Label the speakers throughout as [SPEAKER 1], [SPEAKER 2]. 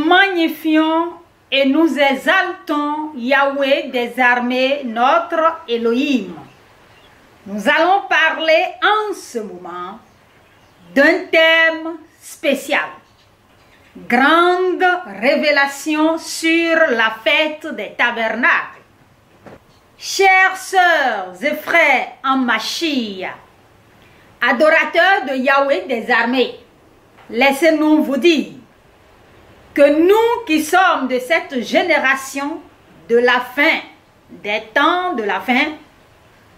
[SPEAKER 1] magnifions et nous exaltons Yahweh des armées, notre Elohim. Nous allons parler en ce moment d'un thème spécial. Grande révélation sur la fête des tabernacles. Chères sœurs et frères en Mashiach, adorateurs de Yahweh des armées, laissez-nous vous dire que nous qui sommes de cette génération de la fin, des temps de la fin,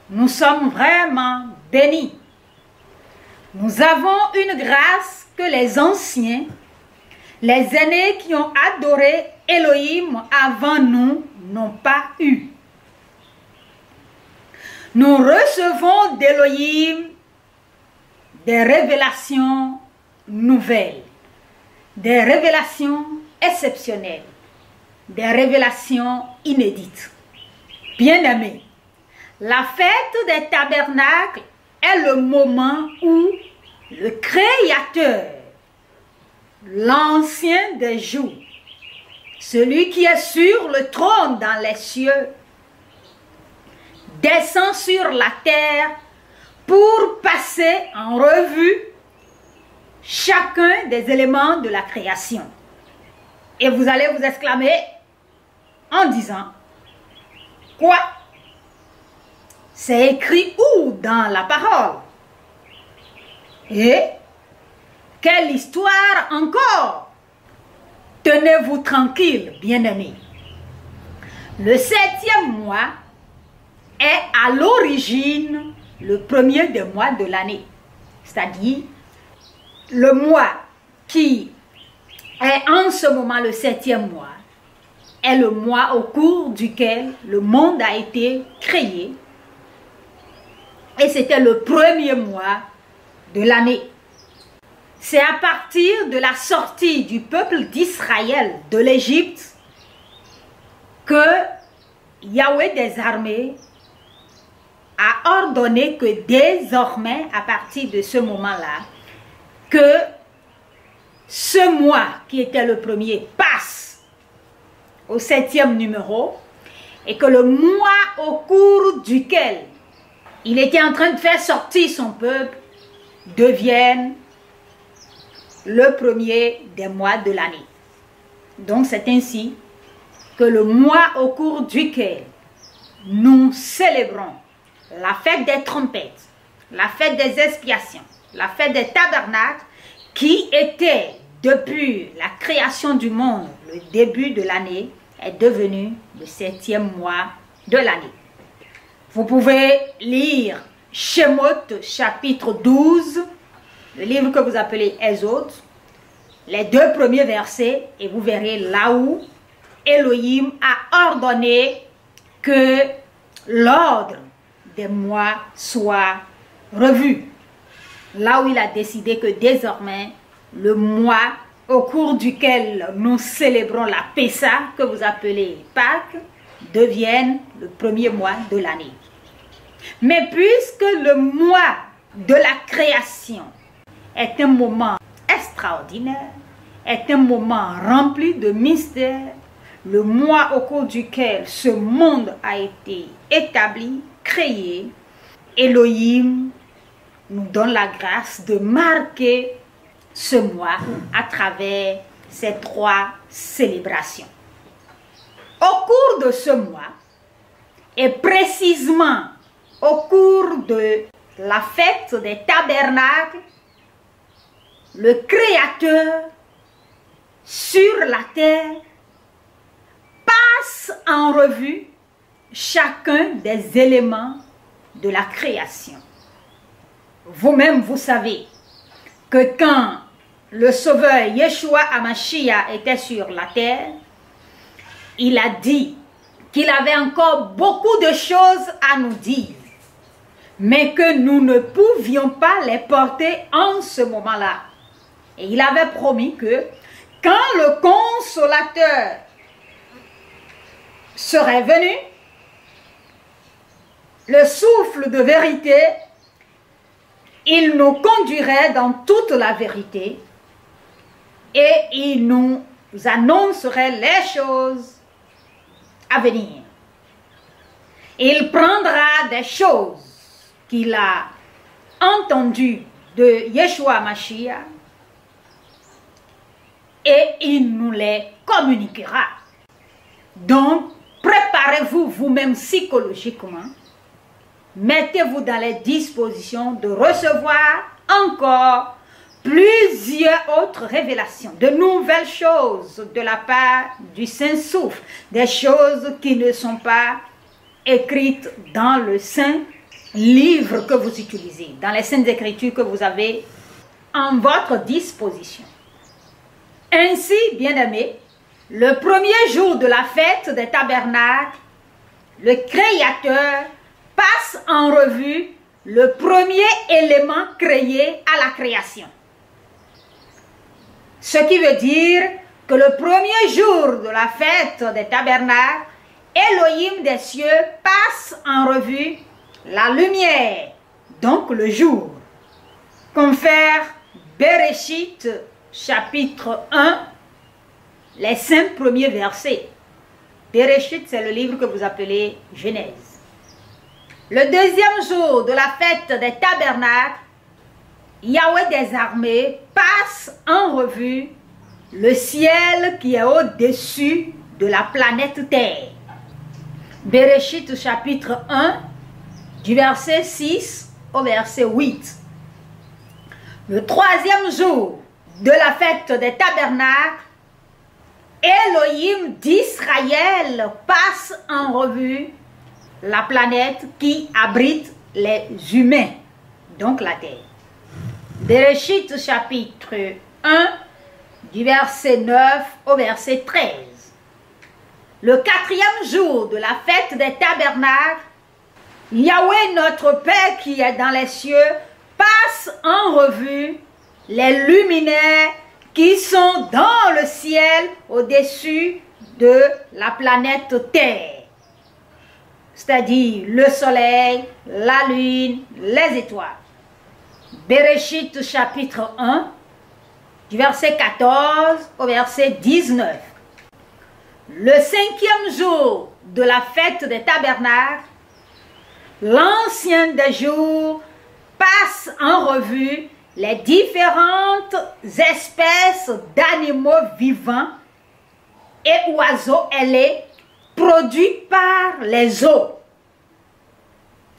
[SPEAKER 1] nous sommes vraiment bénis. Nous avons une grâce que les anciens, les aînés qui ont adoré Elohim avant nous n'ont pas eue. Nous recevons d'Elohim des révélations nouvelles, des révélations exceptionnelles, des révélations inédites. Bien-aimés, la fête des tabernacles est le moment où le Créateur, l'Ancien des jours, celui qui est sur le trône dans les cieux, descend sur la terre pour passer en revue chacun des éléments de la création. Et vous allez vous exclamer en disant, quoi? C'est écrit où dans la parole? Et quelle histoire encore? Tenez-vous tranquille, bien-aimés. Le 7e mois est à l'origine le premier des mois de l'année. C'est-à-dire, le mois qui est en ce moment le 7e mois est le mois au cours duquel le monde a été créé. Et c'était le premier mois de l'année. C'est à partir de la sortie du peuple d'Israël de l'Égypte que Yahweh des armées a ordonné que désormais, à partir de ce moment-là, que ce mois qui était le premier passe au 7e numéro et que le mois au cours duquel il était en train de faire sortir son peuple devienne le premier des mois de l'année. Donc c'est ainsi que le mois au cours duquel nous célébrons la fête des trompettes, la fête des expiations, la fête des tabernacles, qui était depuis la création du monde, le début de l'année, est devenu le 7e mois de l'année. Vous pouvez lire Shemot chapitre 12, le livre que vous appelez Exode, les 2 premiers versets, et vous verrez là où Elohim a ordonné que l'ordre des mois soit revu. Là où il a décidé que désormais, le mois au cours duquel nous célébrons la Pessa, que vous appelez Pâques, devienne le premier mois de l'année. Mais puisque le mois de la création est un moment extraordinaire, est un moment rempli de mystères, le mois au cours duquel ce monde a été établi, créé, Elohim nous donne la grâce de marquer ce mois à travers ces 3 célébrations. Au cours de ce mois, et précisément au cours de la fête des tabernacles, le Créateur sur la terre passe en revue chacun des éléments de la création. Vous-même, vous savez que quand le Sauveur Yeshua HaMashiach était sur la terre, il a dit qu'il avait encore beaucoup de choses à nous dire, mais que nous ne pouvions pas les porter en ce moment-là. Et il avait promis que quand le Consolateur serait venu, le souffle de vérité, il nous conduirait dans toute la vérité et il nous vous annoncerai les choses à venir. Il prendra des choses qu'il a entendues de Yeshua Mashiach et il nous les communiquera. Donc, préparez-vous vous-même psychologiquement. Mettez-vous dans les dispositions de recevoir encore plusieurs autres révélations, de nouvelles choses de la part du Saint-Souffle, des choses qui ne sont pas écrites dans le Saint livre que vous utilisez, dans les Saintes Écritures que vous avez en votre disposition. Ainsi, bien-aimés, le premier jour de la fête des tabernacles, le Créateur passe en revue le premier élément créé à la création. Ce qui veut dire que le premier jour de la fête des tabernacles, Elohim des cieux passe en revue la lumière, donc le jour. Confère Bereshit chapitre 1, les 5 premiers versets. Bereshit, c'est le livre que vous appelez Genèse. Le deuxième jour de la fête des tabernacles, Yahweh des armées passe en revue le ciel qui est au-dessus de la planète Terre. Bereshit chapitre 1, du verset 6 au verset 8. Le troisième jour de la fête des tabernacles, Elohim d'Israël passe en revue la planète qui abrite les humains, donc la terre. Bereshit chapitre 1, du verset 9 au verset 13. Le quatrième jour de la fête des tabernacles, Yahweh notre Père qui est dans les cieux passe en revue les luminaires qui sont dans le ciel au-dessus de la planète Terre, c'est-à-dire le soleil, la lune, les étoiles. Bereshit chapitre 1, du verset 14 au verset 19. Le cinquième jour de la fête des tabernacles, l'ancien des jours passe en revue les différentes espèces d'animaux vivants et oiseaux ailés produits par les eaux.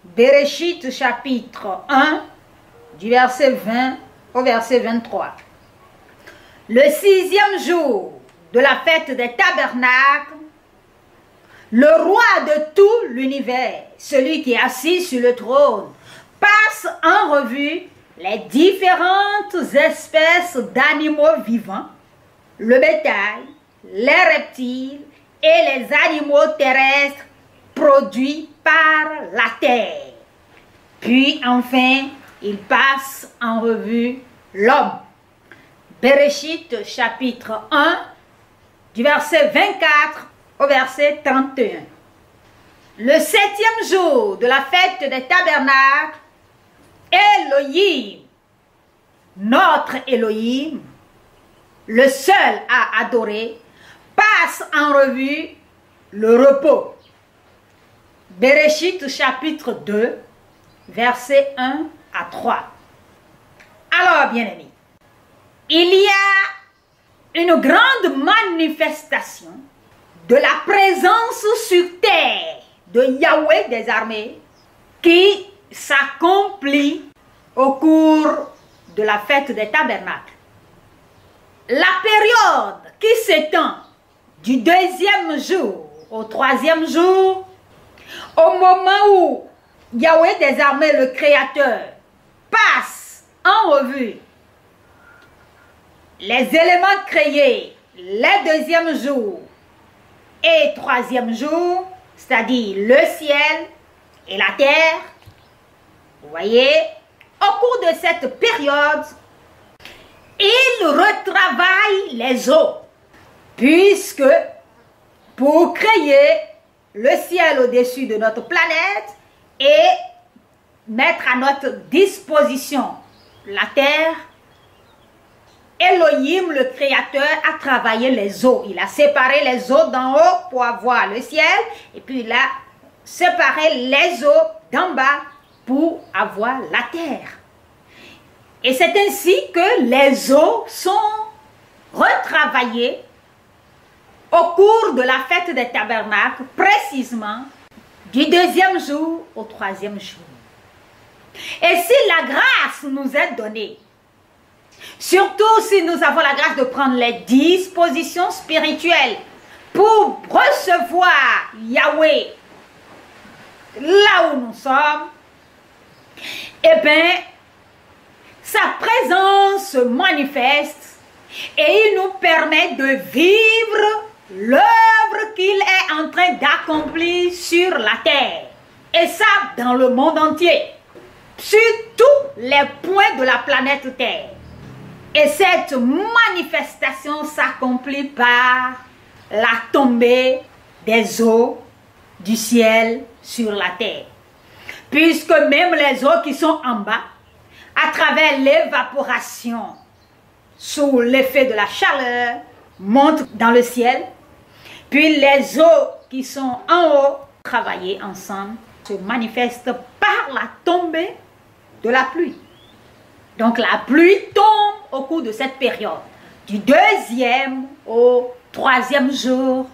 [SPEAKER 1] Bereshit chapitre 1, du verset 20 au verset 23. Le sixième jour de la fête des tabernacles, le roi de tout l'univers, celui qui est assis sur le trône, passe en revue les différentes espèces d'animaux vivants, le bétail, les reptiles et les animaux terrestres produits par la terre. Puis enfin, il passe en revue l'homme. Bereshit chapitre 1, du verset 24 au verset 31. Le septième jour de la fête des tabernacles, Elohim, notre Elohim, le seul à adorer, passe en revue le repos. Bereshit chapitre 2, versets 1 à 3. Alors, bien-aimés, il y a une grande manifestation de la présence sur terre de Yahweh des armées qui s'accomplit au cours de la fête des tabernacles. La période qui s'étend du deuxième jour au troisième jour, au moment où Yahweh des armées, le Créateur, passe en revue les éléments créés les deuxième jour et troisième jour, c'est-à-dire le ciel et la terre. Vous voyez, au cours de cette période, il retravaille les eaux, puisque pour créer le ciel au-dessus de notre planète et mettre à notre disposition la terre, Elohim, le Créateur, a travaillé les eaux. Il a séparé les eaux d'en haut pour avoir le ciel. Et puis il a séparé les eaux d'en bas pour avoir la terre. Et c'est ainsi que les eaux sont retravaillées au cours de la fête des tabernacles, précisément du 2e jour au 3e jour. Et si la grâce nous est donnée, surtout si nous avons la grâce de prendre les dispositions spirituelles pour recevoir Yahweh là où nous sommes, eh bien, sa présence se manifeste et il nous permet de vivre l'œuvre qu'il est en train d'accomplir sur la terre. Et ça, dans le monde entier, sur tous les points de la planète Terre. Et cette manifestation s'accomplit par la tombée des eaux du ciel sur la terre. Puisque même les eaux qui sont en bas, à travers l'évaporation, sous l'effet de la chaleur, montent dans le ciel. Puis les eaux qui sont en haut, travaillées ensemble, se manifestent par la tombée de la pluie. Donc la pluie tombe au cours de cette période, du 2e au 3e jour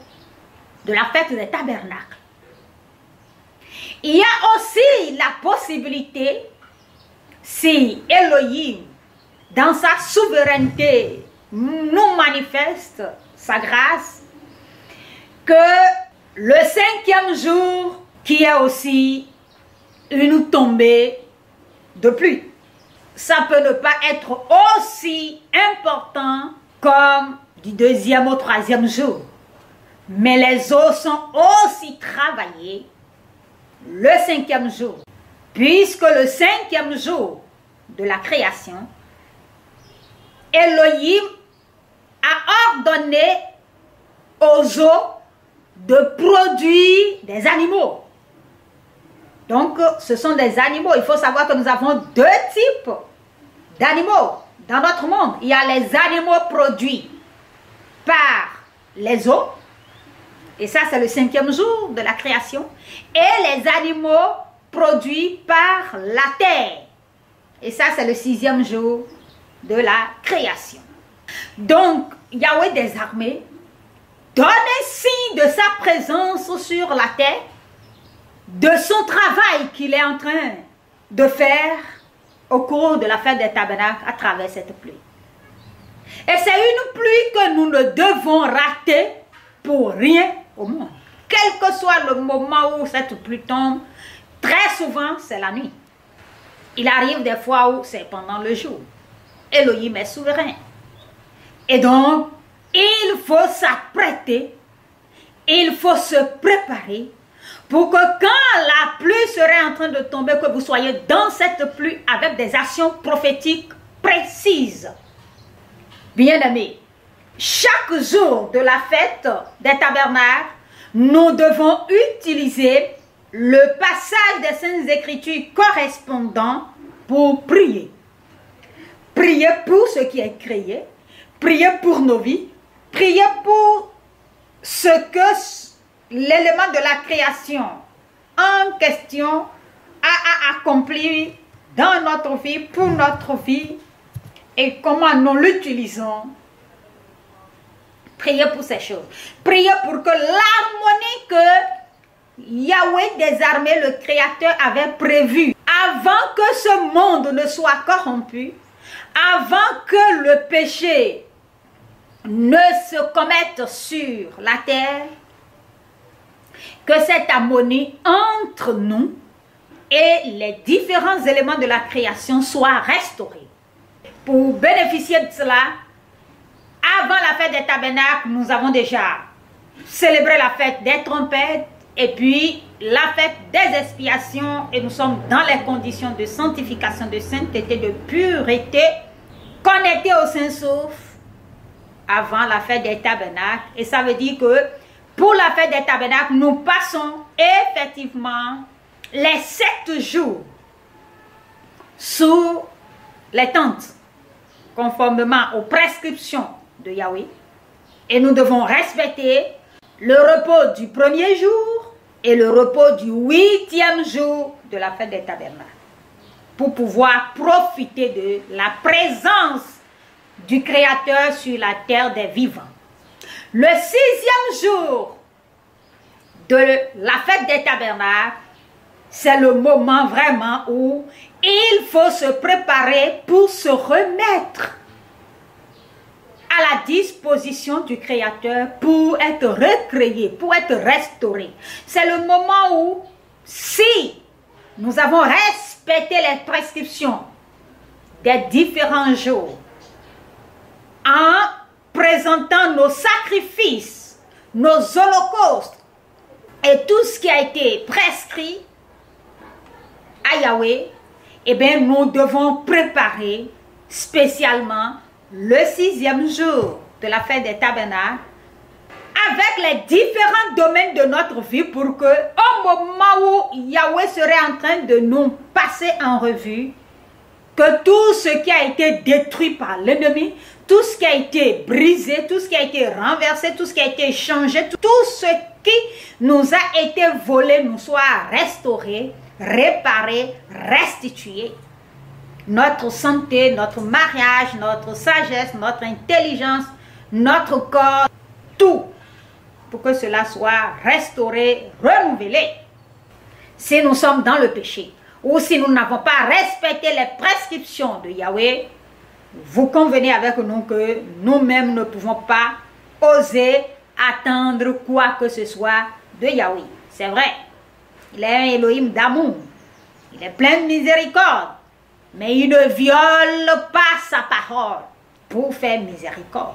[SPEAKER 1] de la fête des tabernacles. Il y a aussi la possibilité, si Elohim, dans sa souveraineté, nous manifeste sa grâce, que le 5e jour, qui est aussi une tombée de pluie, ça peut ne pas être aussi important comme du 2e au 3e jour. Mais les eaux sont aussi travaillées le 5e jour, puisque le 5e jour de la création, Elohim a ordonné aux eaux de produire des animaux. Donc, ce sont des animaux. Il faut savoir que nous avons 2 types d'animaux dans notre monde. Il y a les animaux produits par les eaux. Et ça, c'est le 5e jour de la création. Et les animaux produits par la terre. Et ça, c'est le 6e jour de la création. Donc, Yahweh des armées donne signe de sa présence sur la terre, de son travail qu'il est en train de faire au cours de la fête des tabernacles à travers cette pluie. Et c'est une pluie que nous ne devons rater pour rien au monde. Quel que soit le moment où cette pluie tombe, très souvent c'est la nuit. Il arrive des fois où c'est pendant le jour. Elohim est souverain. Et donc, il faut s'apprêter, il faut se préparer pour que quand la pluie serait en train de tomber, que vous soyez dans cette pluie avec des actions prophétiques précises. Bien-aimés, chaque jour de la fête des tabernacles, nous devons utiliser le passage des Saintes Écritures correspondant pour prier. Prier pour ce qui est créé, prier pour nos vies, prier pour ce que l'élément de la création en question a accompli dans notre vie, pour notre vie, et comment nous l'utilisons. Priez pour ces choses. Priez pour que l'harmonie que Yahweh des armées, le Créateur, avait prévue avant que ce monde ne soit corrompu, avant que le péché ne se commette sur la terre, que cette harmonie entre nous et les différents éléments de la création soit restaurée. Pour bénéficier de cela, avant la fête des tabernacles, nous avons déjà célébré la fête des trompettes et puis la fête des expiations, et nous sommes dans les conditions de sanctification, de sainteté, de pureté, connectés au Saint-Sauf avant la fête des tabernacles. Et ça veut dire que pour la fête des tabernacles, nous passons effectivement les 7 jours sous les tentes. conformément aux prescriptions de Yahweh. Et nous devons respecter le repos du premier jour et le repos du 8e jour de la fête des tabernacles pour pouvoir profiter de la présence du Créateur sur la terre des vivants. Le 6e jour de la fête des tabernacles, c'est le moment vraiment où il faut se préparer pour se remettre à la disposition du Créateur pour être recréé, pour être restauré. C'est le moment où, si nous avons respecté les prescriptions des différents jours, en présentant nos sacrifices, nos holocaustes et tout ce qui a été prescrit à Yahweh, eh bien, nous devons préparer spécialement le 6e jour de la fête des tabernacles avec les différents domaines de notre vie pour que, au moment où Yahweh serait en train de nous passer en revue, que tout ce qui a été détruit par l'ennemi, tout ce qui a été brisé, tout ce qui a été renversé, tout ce qui a été changé, tout ce qui nous a été volé nous soit restauré, réparé, restitué. Notre santé, notre mariage, notre sagesse, notre intelligence, notre corps, tout, pour que cela soit restauré, renouvelé. Si nous sommes dans le péché, ou si nous n'avons pas respecté les prescriptions de Yahweh, vous convenez avec nous que nous-mêmes ne pouvons pas oser attendre quoi que ce soit de Yahweh. C'est vrai, il est un Elohim d'amour, il est plein de miséricorde, mais il ne viole pas sa parole pour faire miséricorde.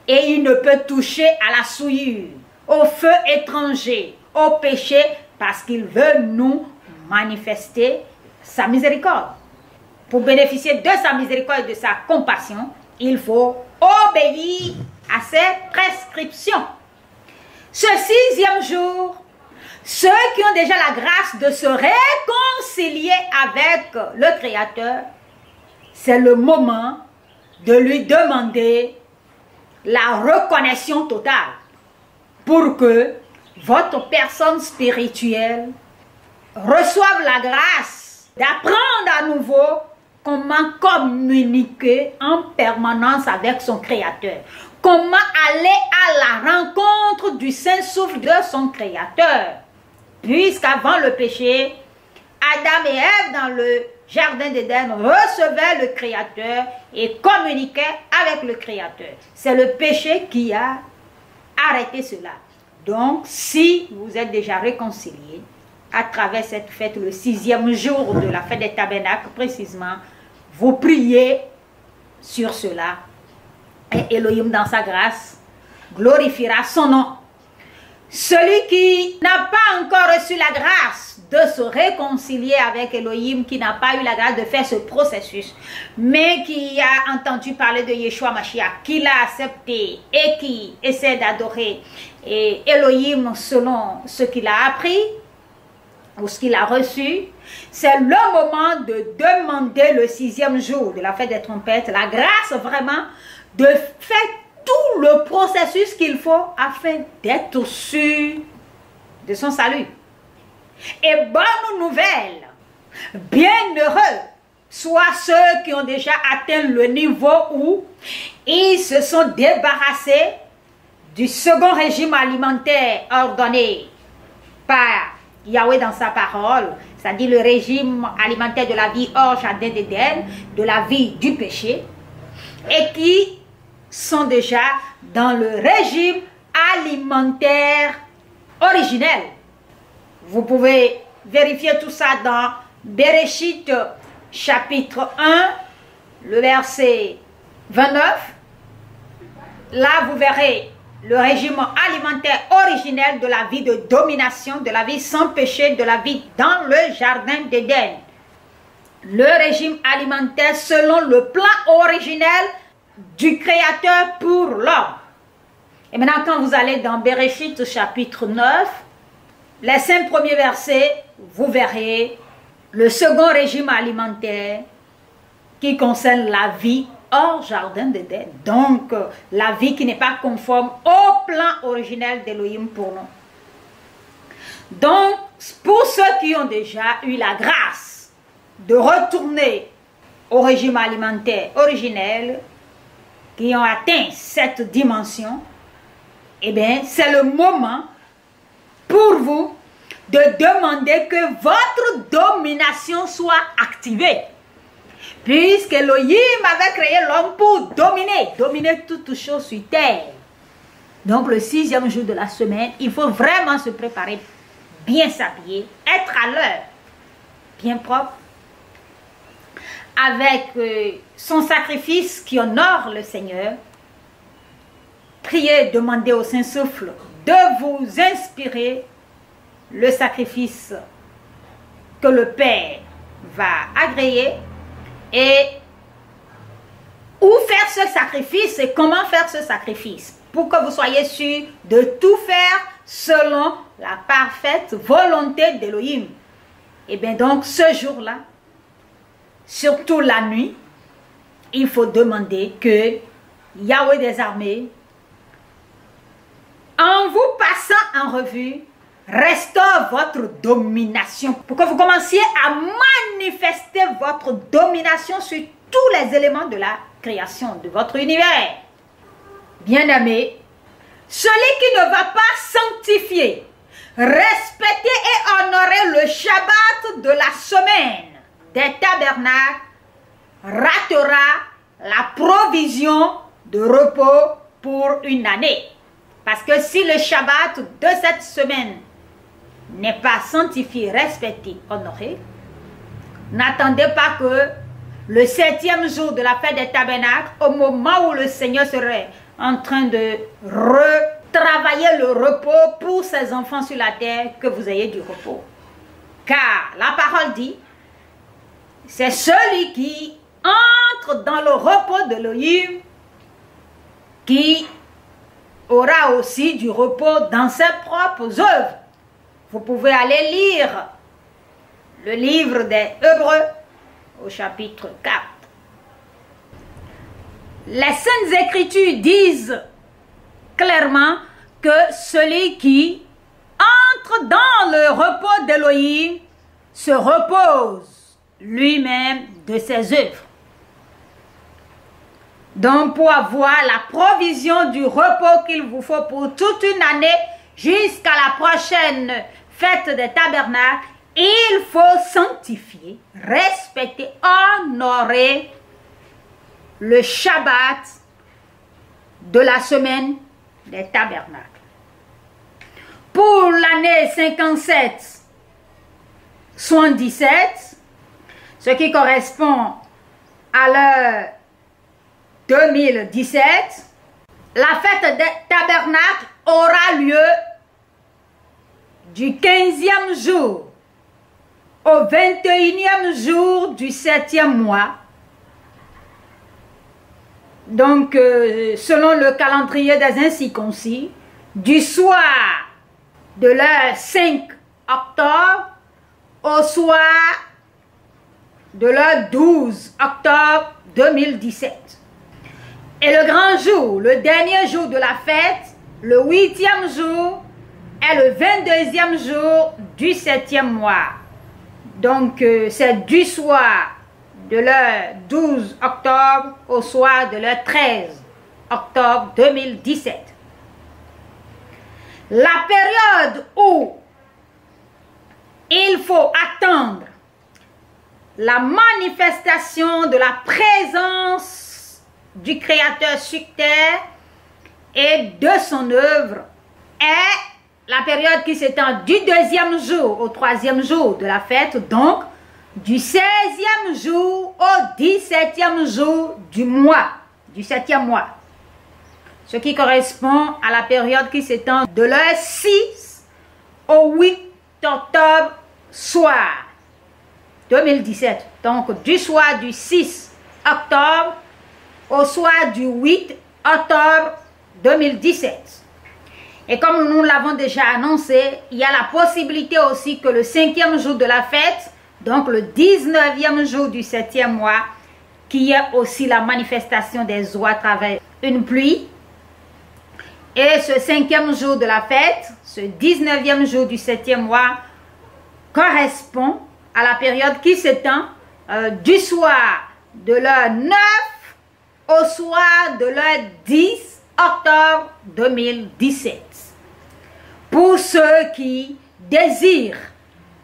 [SPEAKER 1] Et il ne peut toucher à la souillure, au feu étranger, au péché, parce qu'il veut nous manifester sa miséricorde. Pour bénéficier de sa miséricorde et de sa compassion, il faut obéir à ses prescriptions. Ce 6e jour, ceux qui ont déjà la grâce de se réconcilier avec le Créateur, c'est le moment de lui demander la reconnaissance totale pour que votre personne spirituelle reçoive la grâce d'apprendre à nouveau comment communiquer en permanence avec son Créateur. Comment aller à la rencontre du Saint-Souffle de son Créateur. Puisqu'avant le péché, Adam et Ève dans le Jardin d'Éden recevaient le Créateur et communiquaient avec le Créateur. C'est le péché qui a arrêté cela. Donc, si vous êtes déjà réconciliés, à travers cette fête, le 6e jour de la fête des tabernacles précisément, vous priez sur cela et Elohim dans sa grâce glorifiera son nom. Celui qui n'a pas encore reçu la grâce de se réconcilier avec Elohim, qui n'a pas eu la grâce de faire ce processus, mais qui a entendu parler de Yeshua Mashiach, qui l'a accepté et qui essaie d'adorer Elohim selon ce qu'il a appris, ou ce qu'il a reçu, c'est le moment de demander le 6e jour de la fête des trompettes, la grâce vraiment de faire tout le processus qu'il faut afin d'être sûr de son salut. Et bonne nouvelle, bienheureux soient ceux qui ont déjà atteint le niveau où ils se sont débarrassés du second régime alimentaire ordonné par Yahweh dans sa parole, c'est-à-dire le régime alimentaire de la vie hors jardin d'Éden, de la vie du péché, et qui sont déjà dans le régime alimentaire originel. Vous pouvez vérifier tout ça dans Bereshit chapitre 1, le verset 29. Là, vous verrez le régime alimentaire originel de la vie de domination, de la vie sans péché, de la vie dans le jardin d'Éden. Le régime alimentaire selon le plan originel du Créateur pour l'homme. Et maintenant, quand vous allez dans Bereshit chapitre 9, les 5 premiers versets, vous verrez le second régime alimentaire qui concerne la vie hors jardin d'Éden. Donc, la vie qui n'est pas conforme au plan originel d'Élohim pour nous. Donc, pour ceux qui ont déjà eu la grâce de retourner au régime alimentaire originel, qui ont atteint cette dimension, eh bien, c'est le moment pour vous de demander que votre domination soit activée. Puisque Elohim avait créé l'homme pour dominer toutes choses sur terre. Donc le 6e jour de la semaine, il faut vraiment se préparer, bien s'habiller, être à l'heure, bien propre, avec son sacrifice qui honore le Seigneur. Priez, demandez au Saint-Souffle de vous inspirer le sacrifice que le Père va agréer et où faire ce sacrifice et comment faire ce sacrifice pour que vous soyez sûr de tout faire selon la parfaite volonté d'Élohim. Et bien donc ce jour-là, surtout la nuit, il faut demander que Yahweh des armées, en vous passant en revue, restaure votre domination pour que vous commenciez à manifester votre domination sur tous les éléments de la création de votre univers. Bien-aimés, celui qui ne va pas sanctifier, respecter et honorer le Shabbat de la semaine des tabernacles ratera la provision de repos pour une année. Parce que si le Shabbat de cette semaine n'est pas sanctifié, respecté, honoré, n'attendez pas que le 7e jour de la fête des tabernacles, au moment où le Seigneur serait en train de retravailler le repos pour ses enfants sur la terre, que vous ayez du repos. Car la parole dit, c'est celui qui entre dans le repos de l'Élohim qui aura aussi du repos dans ses propres œuvres. Vous pouvez aller lire le livre des Hébreux au chapitre 4. Les Saintes Écritures disent clairement que celui qui entre dans le repos d'Élohim se repose lui-même de ses œuvres. Donc, pour avoir la provision du repos qu'il vous faut pour toute une année jusqu'à la prochaine fête des tabernacles, il faut sanctifier, respecter, honorer le Shabbat de la semaine des tabernacles. Pour l'année 57-77, ce qui correspond à l'heure 2017, la fête des tabernacles aura lieu du 15e jour au 21e jour du 7e mois. Donc, selon le calendrier des incirconcis, du soir de l'heure 5 octobre au soir de l'heure 12 octobre 2017. Et le grand jour, le dernier jour de la fête, le 8e jour, est le 22e jour du 7e mois. Donc, c'est du soir de l'heure 12 octobre au soir de l'heure 13 octobre 2017. La période où il faut attendre la manifestation de la présence du Créateur sur terre et de son œuvre est la période qui s'étend du 2e jour au 3e jour de la fête, donc du 16e jour au 17e jour du mois, du 7e mois. Ce qui correspond à la période qui s'étend de l'heure 6 au 8 octobre soir 2017. Donc du soir du 6 octobre au soir du 8 octobre 2017. Et comme nous l'avons déjà annoncé, il y a la possibilité aussi que le 5e jour de la fête, donc le 19e jour du 7e mois, qui est aussi la manifestation des eaux à travers une pluie. Et ce 5e jour de la fête, ce 19e jour du 7e mois, correspond à la période qui s'étend du soir de l'heure 9 au soir de l'heure 10 octobre 2017. Pour ceux qui désirent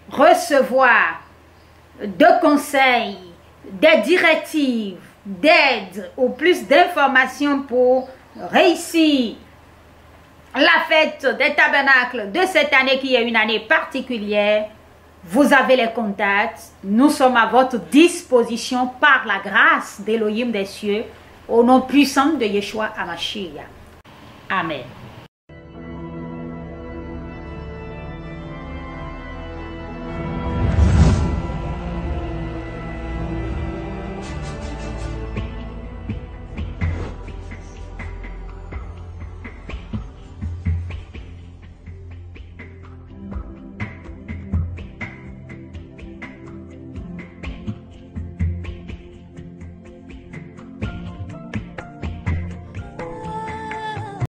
[SPEAKER 1] recevoir de conseils, des directives, d'aide ou plus d'informations pour réussir la fête des tabernacles de cette année qui est une année particulière, vous avez les contacts. Nous sommes à votre disposition par la grâce d'Élohim des cieux, au nom puissant de Yeshua HaMashiach. Amen.